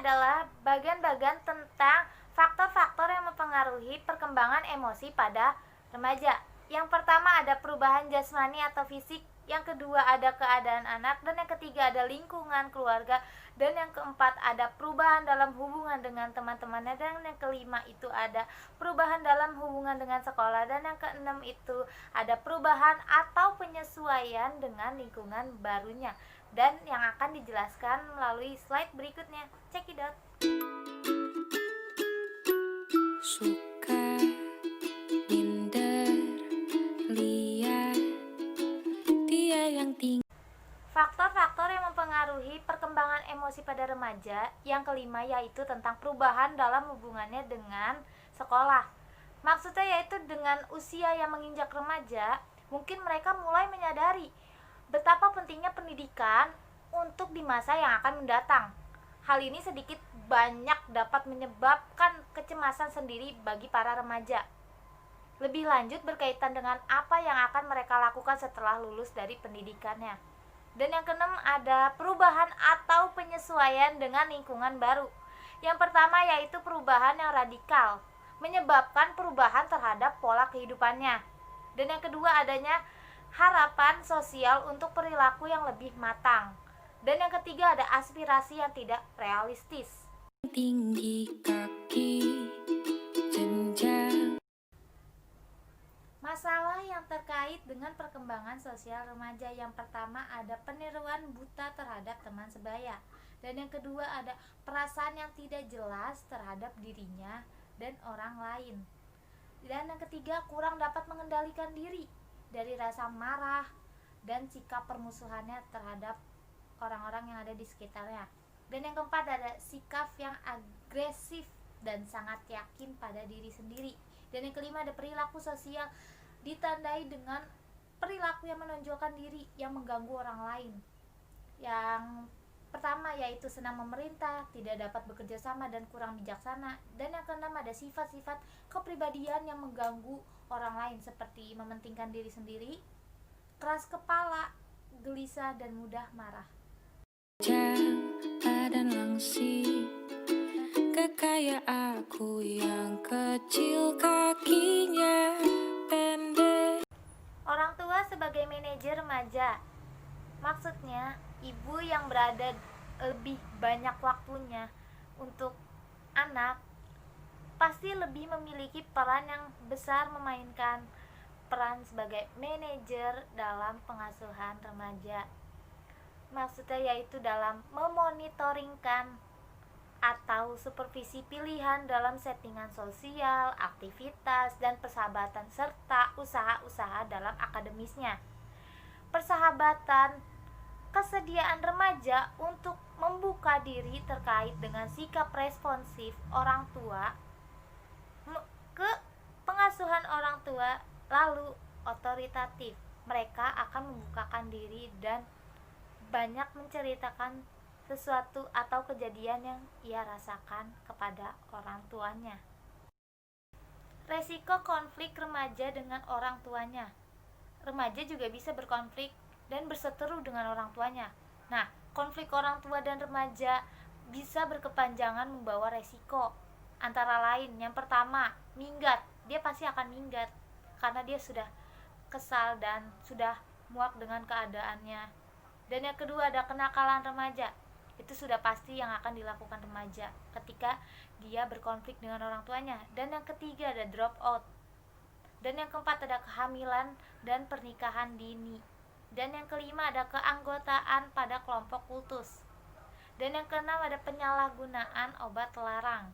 adalah bagian-bagian tentang faktor-faktor yang mempengaruhi perkembangan emosi pada remaja. Yang pertama ada perubahan jasmani atau fisik, yang kedua ada keadaan anak, dan yang ketiga ada lingkungan keluarga, dan yang keempat ada perubahan dalam hubungan dengan teman-temannya, dan yang kelima itu ada perubahan dalam hubungan dengan sekolah, dan yang keenam itu ada perubahan atau penyesuaian dengan lingkungan barunya, dan yang akan dijelaskan melalui slide berikutnya. Cekidot. Suka, minder, liar, dia yang tinggi. Faktor-faktor yang mempengaruhi perkembangan emosi pada remaja. Yang kelima yaitu tentang perubahan dalam hubungannya dengan sekolah. Maksudnya yaitu dengan usia yang menginjak remaja, mungkin mereka mulai menyadari betapa pentingnya pendidikan untuk di masa yang akan mendatang. Hal ini sedikit banyak dapat menyebabkan kecemasan sendiri bagi para remaja. Lebih lanjut berkaitan dengan apa yang akan mereka lakukan setelah lulus dari pendidikannya. Dan yang keenam ada perubahan atau penyesuaian dengan lingkungan baru. Yang pertama yaitu perubahan yang radikal, menyebabkan perubahan terhadap pola kehidupannya. Dan yang kedua adanya harapan sosial untuk perilaku yang lebih matang. Dan yang ketiga ada aspirasi yang tidak realistis. Tinggi kaki, jenjang. Masalah yang terkait dengan perkembangan sosial remaja. Yang pertama ada peniruan buta terhadap teman sebaya. Dan yang kedua ada perasaan yang tidak jelas terhadap dirinya dan orang lain. Dan yang ketiga kurang dapat mengendalikan diri dari rasa marah dan sikap permusuhannya terhadap orang-orang yang ada di sekitarnya. Dan yang keempat ada sikap yang agresif dan sangat yakin pada diri sendiri. Dan yang kelima ada perilaku sosial ditandai dengan perilaku yang menonjolkan diri yang mengganggu orang lain. Yang pertama yaitu senang memerintah, tidak dapat bekerja sama dan kurang bijaksana. Dan yang keenam ada sifat-sifat kepribadian yang mengganggu orang lain seperti mementingkan diri sendiri, keras kepala, gelisah dan mudah marah. Badan langsing, gak kayak aku yang kecil kakinya pendek. Orang tua sebagai manajer remaja, maksudnya ibu yang berada lebih banyak waktunya untuk anak pasti lebih memiliki peran yang besar, memainkan peran sebagai manajer dalam pengasuhan remaja. Maksudnya yaitu dalam memonitoringkan atau supervisi pilihan dalam settingan sosial, aktivitas, dan persahabatan serta usaha-usaha dalam akademisnya. Persahabatan, kesediaan remaja untuk membuka diri terkait dengan sikap responsif orang tua ke pengasuhan orang tua, lalu otoritatif. Mereka akan membukakan diri dan banyak menceritakan sesuatu atau kejadian yang ia rasakan kepada orang tuanya. Resiko konflik remaja dengan orang tuanya. Remaja juga bisa berkonflik dan berseteru dengan orang tuanya. Nah, konflik orang tua dan remaja bisa berkepanjangan membawa resiko. Antara lain, yang pertama, minggat. Dia pasti akan minggat karena dia sudah kesal dan sudah muak dengan keadaannya. Dan yang kedua ada kenakalan remaja. Itu sudah pasti yang akan dilakukan remaja ketika dia berkonflik dengan orang tuanya. Dan yang ketiga ada drop out. Dan yang keempat ada kehamilan dan pernikahan dini. Dan yang kelima ada keanggotaan pada kelompok kultus. Dan yang keenam ada penyalahgunaan obat terlarang.